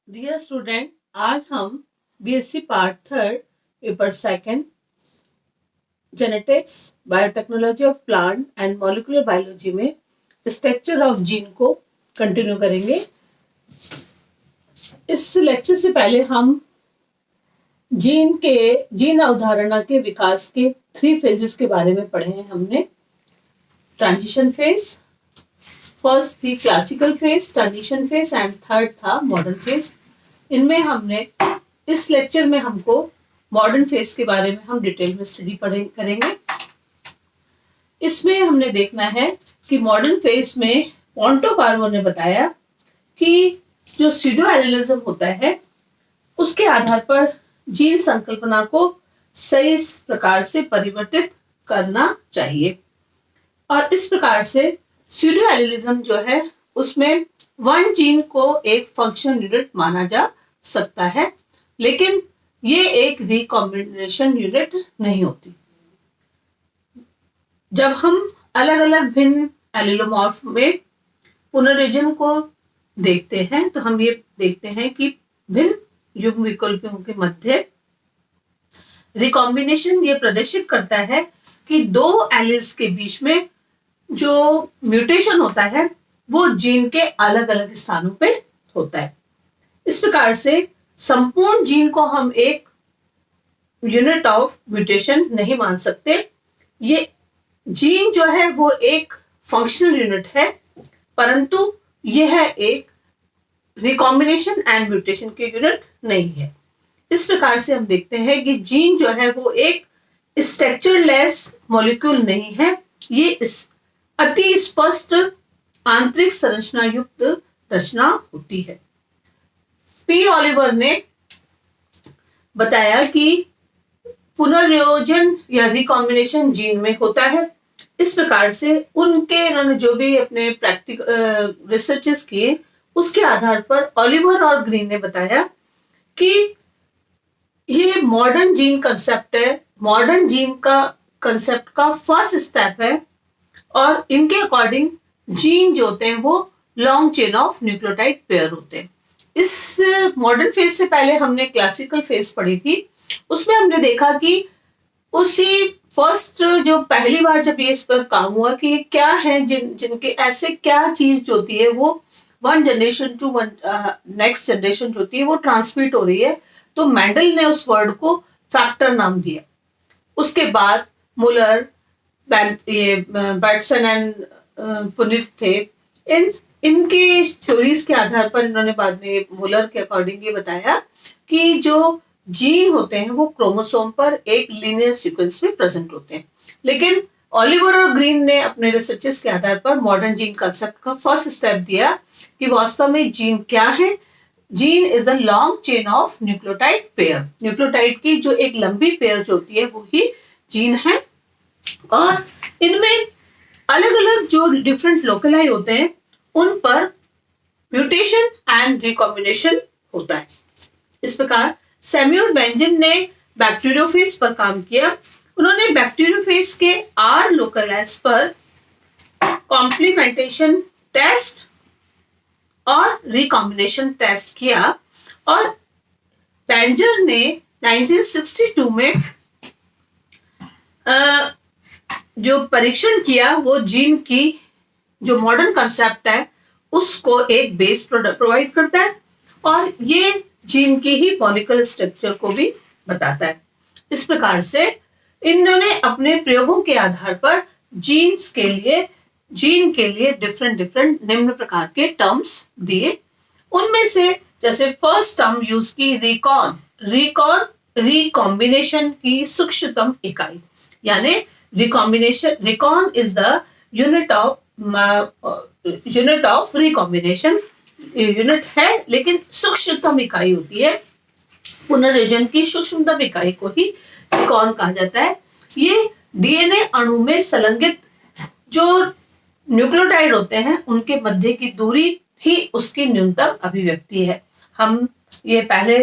Dear student, आज हम BSc part third paper second genetics biotechnology of plant and molecular biology में structure of gene को continue करेंगे। इस लेक्चर से पहले हम जीन अवधारणा के विकास के 3 फेजेस के बारे में पढ़े हैं। हमने ट्रांजिशन फेज, फर्स्ट थी classical phase, transition phase and third था मॉडर्न फेज। इनमें हमने इस लेक्चर में हमको मॉडर्न फेज के बारे में हम डिटेल में स्टडी करेंगे। इसमें हमने देखना है कि मॉडर्न फेज में पॉन्टो ने बताया कि जो स्यूडो एलिलिज्म होता है उसके आधार पर जीन संकल्पना को सही प्रकार से परिवर्तित करना चाहिए, और इस प्रकार से स्यूडो एलिलिज्म जो है उसमें वन जीन को एक फंक्शन यूनिट माना जा सकता है, लेकिन ये एक रिकॉम्बिनेशन यूनिट नहीं होती। जब हम अलग अलग भिन्न एलिलोमॉर्फ में पुनर्योजन को देखते हैं तो हम ये देखते हैं कि भिन्न युग्म विकल्पों के मध्य रिकॉम्बिनेशन ये प्रदर्शित करता है कि दो एलिल्स के बीच में जो म्यूटेशन होता है वो जीन के अलग अलग स्थानों पे होता है। इस प्रकार से संपूर्ण जीन को हम एक यूनिट ऑफ म्यूटेशन नहीं मान सकते। ये जीन जो है वो एक फंक्शनल यूनिट है, परंतु यह एक रिकॉम्बिनेशन एंड म्यूटेशन की यूनिट नहीं है। इस प्रकार से हम देखते हैं कि जीन जो है वो एक स्ट्रक्चरलेस मॉलिक्यूल नहीं है, ये अति स्पष्ट आंतरिक संरचना युक्त रचना होती है। पी ऑलिवर ने बताया कि पुनर्योजन या रिकॉम्बिनेशन जीन में होता है। इस प्रकार से उन्होंने जो भी अपने प्रैक्टिकल रिसर्चेस किए उसके आधार पर ऑलिवर और ग्रीन ने बताया कि ये मॉडर्न जीन कंसेप्ट है, मॉडर्न जीन का कंसेप्ट का फर्स्ट स्टेप है, और इनके अकॉर्डिंग जीन जो होते हैं वो long chain of nucleotide pair होते हैं। इस मॉडर्न फेज से पहले हमने क्लासिकल फेज पढ़ी थी, उसमें हमने देखा कि उसी फर्स्ट जो पहली बार जब ये इस पर काम हुआ कि क्या है जिनके ऐसे क्या चीज जो होती है वो one generation to one next generation जो होती है वो ट्रांसमिट हो रही है, तो मेंडल ने उस वर्ड को फैक्टर नाम दिया। उसके बाद मुलर, बैटसन एंड पुनित थे, इनके थ्योरीज के आधार पर इन्होंने बाद में मुलर के अकॉर्डिंग ये बताया कि जो जीन होते हैं वो क्रोमोसोम पर एक लीनियर सीक्वेंस में प्रेजेंट होते हैं। लेकिन ऑलिवर और ग्रीन ने अपने रिसर्चेस के आधार पर मॉडर्न जीन कंसेप्ट का फर्स्ट स्टेप दिया कि वास्तव में जीन क्या है। Gene is the long chain of nucleotide pair. Nucleotide की जो एक लंबी पेयर जो होती है वो ही जीन है, और इनमें अलग अलग जो डिफरेंट लोकेलाई होते हैं उन पर म्यूटेशन एंड रिकॉम्बिनेशन होता है। इस प्रकार सैमुअल बेंजामिन ने बैक्टीरियोफेज पर काम किया। उन्होंने बैक्टीरियोफेज के 8 लोकलाइज पर कॉम्प्लीमेंटेशन टेस्ट और रिकॉम्बिनेशन टेस्ट किया, और बेंजर ने 1962 में जो परीक्षण किया वो जीन की जो मॉडर्न कंसेप्ट है उसको एक बेस प्रोवाइड करता है, और ये जीन की ही मॉलिक्यूलर स्ट्रक्चर को भी बताता है। इस प्रकार से इन्होंने अपने प्रयोगों के आधार पर जीन के लिए डिफरेंट निम्न प्रकार के टर्म्स दिए। उनमें से जैसे फर्स्ट टर्म यूज की रिकॉम्बिनेशन की सूक्ष्मतम इकाई, यानी recon is the unit of recombination. Unit है लेकिन सूक्ष्मतम इकाई होती है। पुनर्योजन की सूक्ष्मतम इकाई को ही रिकॉन कहा जाता है। ये डीएनए अणु में संलग्नित जो न्यूक्लियोटाइड होते हैं उनके मध्य की दूरी ही उसकी न्यूनतम अभिव्यक्ति है। हम ये पहले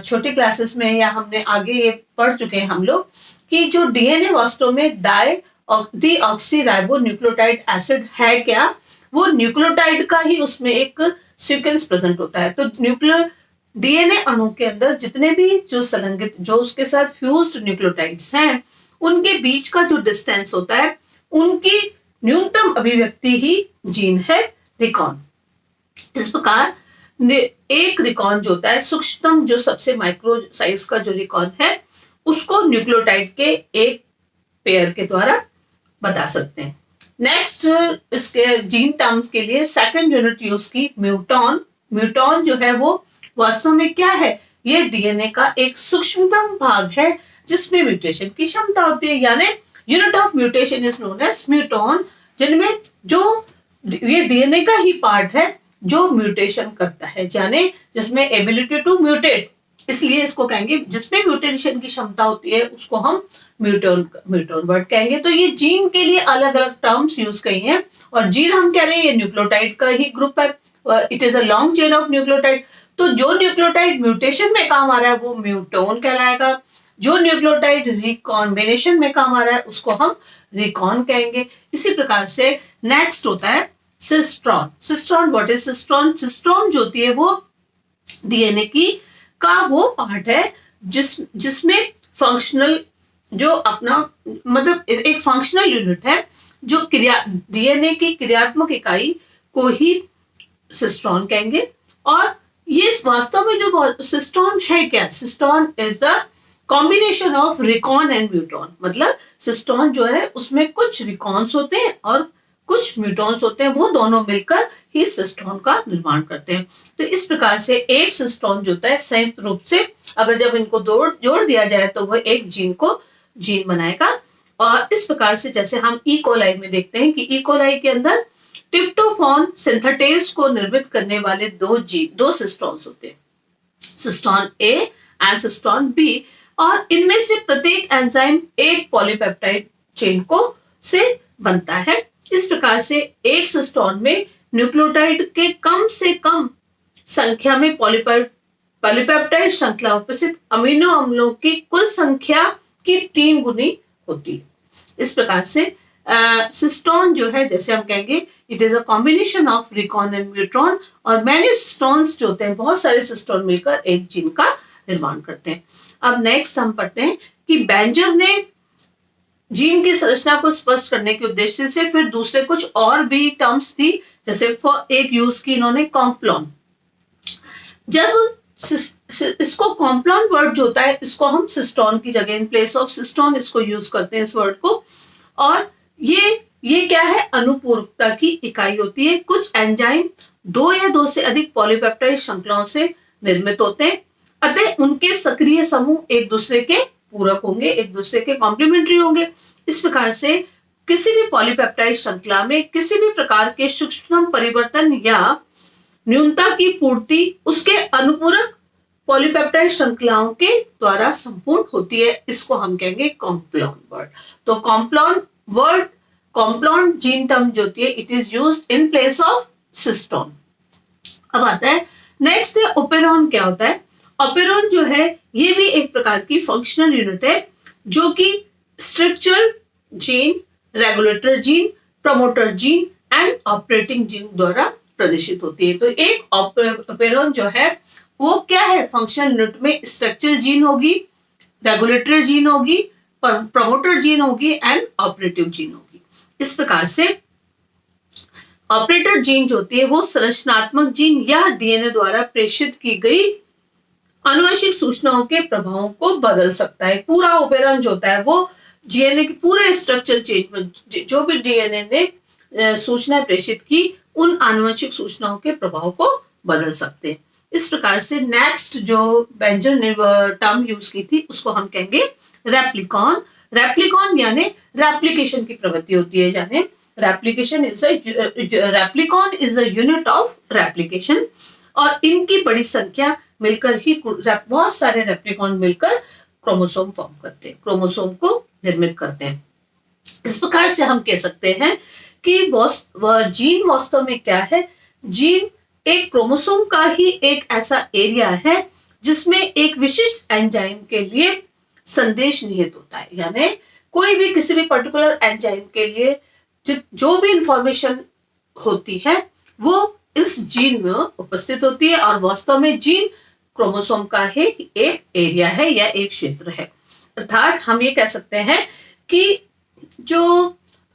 छोटी क्लासेस में या हमने आगे ये पढ़ चुके हैं हम लोग कि जो डीएनए वास्तव में डीऑक्सी राइबो न्यूक्लियोटाइड एसिड है क्या, वो न्यूक्लियोटाइड का ही उसमें एक सीक्वेंस प्रेजेंट होता है। तो न्यूक्लियर डीएनए अणु के अंदर जितने भी जो संलग्नित जो उसके साथ फ्यूज्ड न्यूक्लियोटाइड्स हैं, उनके बीच का जो डिस्टेंस होता है, उनकी न्यूनतम अभिव्यक्ति ही जीन है रिकॉन। इस प्रकार एक रिकॉन जो होता है, सूक्ष्मतम जो सबसे माइक्रो साइज का जो रिकॉन है, उसको न्यूक्लियोटाइड के एक पेयर के द्वारा बता सकते हैं। नेक्स्ट, इसके जीन टर्म के लिए सेकंड यूनिट यूज की म्यूटॉन। म्यूटॉन जो है वो वास्तव में क्या है? ये डीएनए का एक सूक्ष्मतम भाग है जिसमें म्यूटेशन की क्षमता होती है, यानी unit of mutation is known as muton, जिनमें जो ये डीएनए का ही पार्ट है जो म्यूटेशन करता है, यानी जिसमें एबिलिटी टू म्यूटेट, इसलिए इसको कहेंगे जिसमें म्यूटेशन की क्षमता होती है उसको हम म्यूटॉन वर्ड कहेंगे। तो ये जीन के लिए अलग अलग टर्म्स यूज करी हैं, और जीन हम कह रहे हैं ये न्यूक्लियोटाइड का ही ग्रुप है, it is a long chain of nucleotide. तो जो न्यूक्लियोटाइड म्यूटेशन में काम आ रहा है वो म्यूटोन कहलाएगा, जो न्यूक्लियोटाइड रिकॉम्बिनेशन में काम आ रहा है उसको हम रिकॉन कहेंगे। इसी प्रकार से नेक्स्ट होता है cistron. Cistron, what is cistron? Cistron जो होती है वो डीएनए की का वो पार्ट है जिसमें फंक्शनल जो अपना मतलब एक फंक्शनल यूनिट है जो डीएनए की क्रियात्मक इकाई को ही सिस्ट्रॉन कहेंगे। और ये वास्तव में जो सिस्ट्रॉन है क्या? Cistron is the combination of recon and muton. मतलब सिस्ट्रॉन जो है उसमें कुछ रिकॉन्स होते हैं और कुछ म्यूटॉन्स होते हैं, वो दोनों मिलकर ही सिस्ट्रॉन का निर्माण करते हैं। तो इस प्रकार से एक सिस्ट्रॉन जो होता है संयुक्त रूप से अगर जब इनको जोड़ दिया जाए तो वह एक जीन बनाएगा। और इस प्रकार से जैसे हम ई कोलाई में देखते हैं कि ई कोलाई के अंदर ट्रिप्टोफान सिंथेटेज को निर्मित करने वाले दो सिस्ट्रॉन्स होते हैं, cistron A and cistron B, और इनमें से प्रत्येक एंजाइम एक पॉलीपेप्टाइड चेन को से बनता है। इस प्रकार से एक सिस्ट्रॉन में न्यूक्लियोटाइड के कम से कम संख्या में पॉलीपेप्टाइड श्रृंखला उपस्थित अमीनो अम्लों की कुल संख्या की 3 गुनी होती है। इस प्रकार से सिस्ट्रॉन जो है, जैसे हम कहेंगे it is a combination of recon and muton, और मैनी सिस्ट्रॉन्स जो होते हैं, बहुत सारे सिस्ट्रॉन मिलकर एक जीन का निर्माण करते हैं। अब नेक्स्ट हम पढ़ते हैं कि बेंजर ने जीन की संरचना को स्पष्ट करने के उद्देश्य से फिर दूसरे कुछ और भी टर्म्स थी, जैसे एक यूज की इन्होंने कॉम्प्लॉन। जब इसको कॉम्प्लॉन वर्ड जो होता है इसको हम सिस्ट्रॉन की जगह इन प्लेस ऑफ सिस्ट्रॉन इसको यूज करते हैं इस वर्ड को। और ये क्या है? अनुपूरकता की इकाई होती है। कुछ एंजाइम 2 या 2 से अधिक पॉलीपेप्टाइड श्रृंखलाओं से निर्मित होते हैं, अतः उनके सक्रिय समूह एक दूसरे के पूरक होंगे, एक दूसरे के कॉम्प्लीमेंट्री होंगे। इस प्रकार से किसी भी पॉलीपेप्टाइड श्रृंखला में किसी भी प्रकार के सूक्ष्मतम परिवर्तन या न्यूनता की पूर्ति उसके अनुपूरक पॉलीपेप्टाइड श्रृंखलाओं के द्वारा संपूर्ण होती है। इसको हम कहेंगे कॉम्प्लॉन वर्ड। तो कॉम्प्लॉन जीन टर्म जो होती है it is used in place of cistron. अब आता है नेक्स्ट है ओपेरॉन। क्या होता है? ओपेरॉन जो है ये भी एक प्रकार की फंक्शनल यूनिट है जो कि structural gene, regulator gene, promoter gene and operating gene द्वारा प्रदर्शित होती है। तो एक ओपेरॉन जो है वो क्या है? फंक्शनल यूनिट में स्ट्रक्चरल जीन होगी, रेगुलेटर जीन होगी, प्रमोटर जीन होगी एंड ऑपरेटिव जीन होगी। इस प्रकार से ऑपरेटर जीन जो होती है वो संरचनात्मक जीन या डीएनए द्वारा प्रेषित की गई आनुवंशिक सूचनाओं के प्रभावों को बदल सकता है। पूरा ओपेरॉन जो होता है वो डीएनए के पूरे स्ट्रक्चर चेंज में जो भी डीएनए ने सूचना प्रेषित की उन आनुवंशिक सूचनाओं के प्रभाव को बदल सकते हैं। इस प्रकार से नेक्स्ट जो बेंजर ने टर्म यूज की थी उसको हम कहेंगे रेप्लिकॉन। रेप्लिकॉन यानी रेप्लिकेशन की प्रवृत्ति होती है, यानी replication replicon is a unit of replication. और इनकी बड़ी संख्या मिलकर ही बहुत सारे रेप्लिकॉन मिलकर क्रोमोसोम फॉर्म करते हैं, क्रोमोसोम को निर्मित करते हैं। इस प्रकार से हम कह सकते हैं कि जीन वास्तव में क्या है? जीन एक क्रोमोसोम का ही एक ऐसा एरिया है जिसमें एक विशिष्ट एंजाइम के लिए संदेश निहित होता है, यानी कोई भी किसी भी पर्टिकुलर एंजाइम के लिए जो भी इंफॉर्मेशन होती है वो इस जीन में उपस्थित होती है और वास्तव में जीन क्रोमोसोम का ही एक एरिया है या एक क्षेत्र है। अर्थात हम ये कह सकते हैं कि जो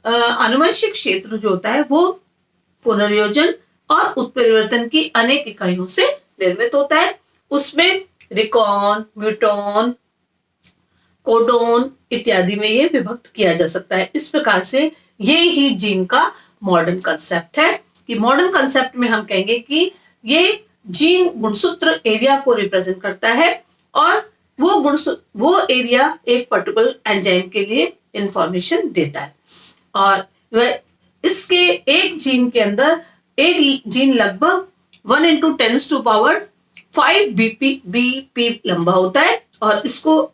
आनुवंशिक क्षेत्र जो होता है वो पुनर्योजन और उत्परिवर्तन की अनेक इकाइयों से निर्मित होता है। उसमें रिकॉन, म्यूटॉन, कोडोन इत्यादि में ये विभक्त किया जा सकता है। इस प्रकार से ये ही जीन का मॉडर्न कंसेप्ट है कि मॉडर्न कंसेप्ट में हम कहेंगे कि ये जीन गुणसूत्र एरिया को रिप्रेजेंट करता है और वो एरिया एक पर्टिकुलर एंजाइम के लिए इंफॉर्मेशन देता है और वह इसके एक जीन के अंदर एक जीन लगभग 1 into 10⁵ BP लंबा होता है और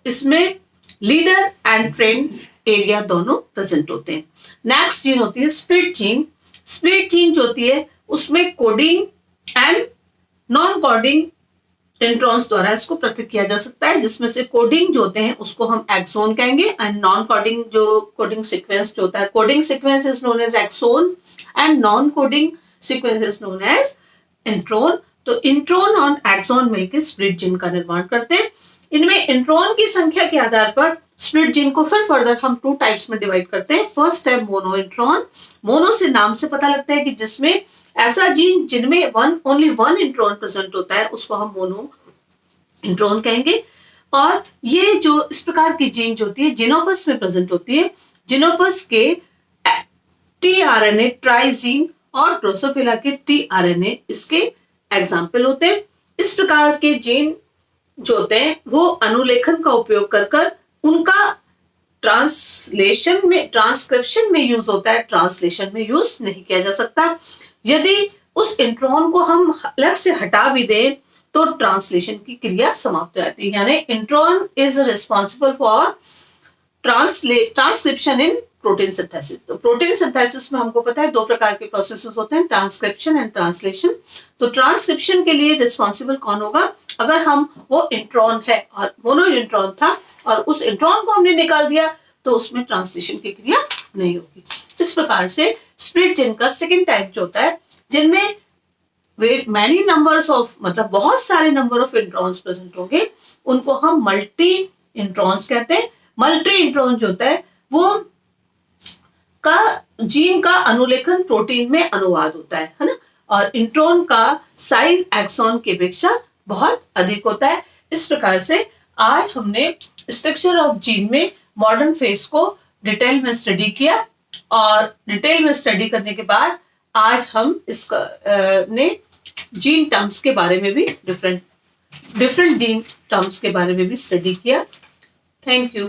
इसमें लीडर एंड फ्रेंड एरिया दोनों प्रेजेंट होते हैं। नेक्स्ट जीन होती है स्प्लिट जीन। स्प्लिट जीन जो होती है उसमें coding and non coding introns द्वारा इसको पृथक किया जा सकता है, जिसमें से कोडिंग जो होते हैं उसको हम एक्सोन कहेंगे एंड नॉन कोडिंग जो कोडिंग सीक्वेंस जो होता है, coding sequence is known as exon and non coding sequence is known as intron. तो इंट्रॉन और एक्सोन मिलकर स्प्लिट जीन का निर्माण करते हैं। इनमें इंट्रॉन की संख्या के आधार पर स्प्लिट जीन को फिर फर्दर हम 2 टाइप्स में डिवाइड करते हैं। फर्स्ट है मोनो इंट्रॉन। मोनो से नाम से पता लगता है कि जिसमें ऐसा जीन जिनमें ओनली वन इंट्रॉन प्रेजेंट होता है उसको हम मोनो इंट्रॉन कहेंगे। और ये जो इस प्रकार की जीन जो होती है जिनोपस में प्रेजेंट होती है। जिनोपस के टीआरएनए ट्राइजीन और ड्रोसोफिला के टीआरएनए इसके एग्जाम्पल होते हैं। इस प्रकार के जीन जो होते हैं वो अनुलेखन का उपयोग कर उनका ट्रांसक्रिप्शन में यूज होता है, ट्रांसलेशन में यूज नहीं किया जा सकता। यदि उस इंट्रॉन को हम अलग से हटा भी दें तो ट्रांसलेशन की क्रिया समाप्त हो जाती है। यानी intron is responsible for transcription in protein synthesis. तो प्रोटीन सिंथेसिस में हमको पता है 2 प्रकार के प्रोसेसेस होते हैं, ट्रांसक्रिप्शन एंड ट्रांसलेशन। तो ट्रांसक्रिप्शन के लिए रिस्पॉन्सिबल कौन होगा? अगर हम वो इंट्रॉन है और मोनो इंट्रॉन था और उस इंट्रॉन को हमने निकाल दिया तो उसमें ट्रांसलेशन की क्रिया नहीं होगी। इस प्रकार से स्प्लिट जीन का सेकेंड टाइप जो होता है जिनमें मैनी नंबर्स ऑफ मतलब बहुत सारे नंबर ऑफ इंट्रॉन्स प्रेजेंट होंगे, उनको हम मल्टी इंट्रॉन्स कहते हैं। मल्टी इंट्रॉन जो होता है वो का जीन का अनुलेखन प्रोटीन में अनुवाद होता है ना, और इंट्रॉन का साइज एक्सॉन की अपेक्षा बहुत अधिक होता है। इस प्रकार से आज हमने स्ट्रक्चर ऑफ जीन में मॉडर्न फेज को डिटेल में स्टडी किया और डिटेल में स्टडी करने के बाद आज हम इसका ने जीन टर्म्स के बारे में भी डिफरेंट जीन टर्म्स के बारे में भी स्टडी किया। Thank you.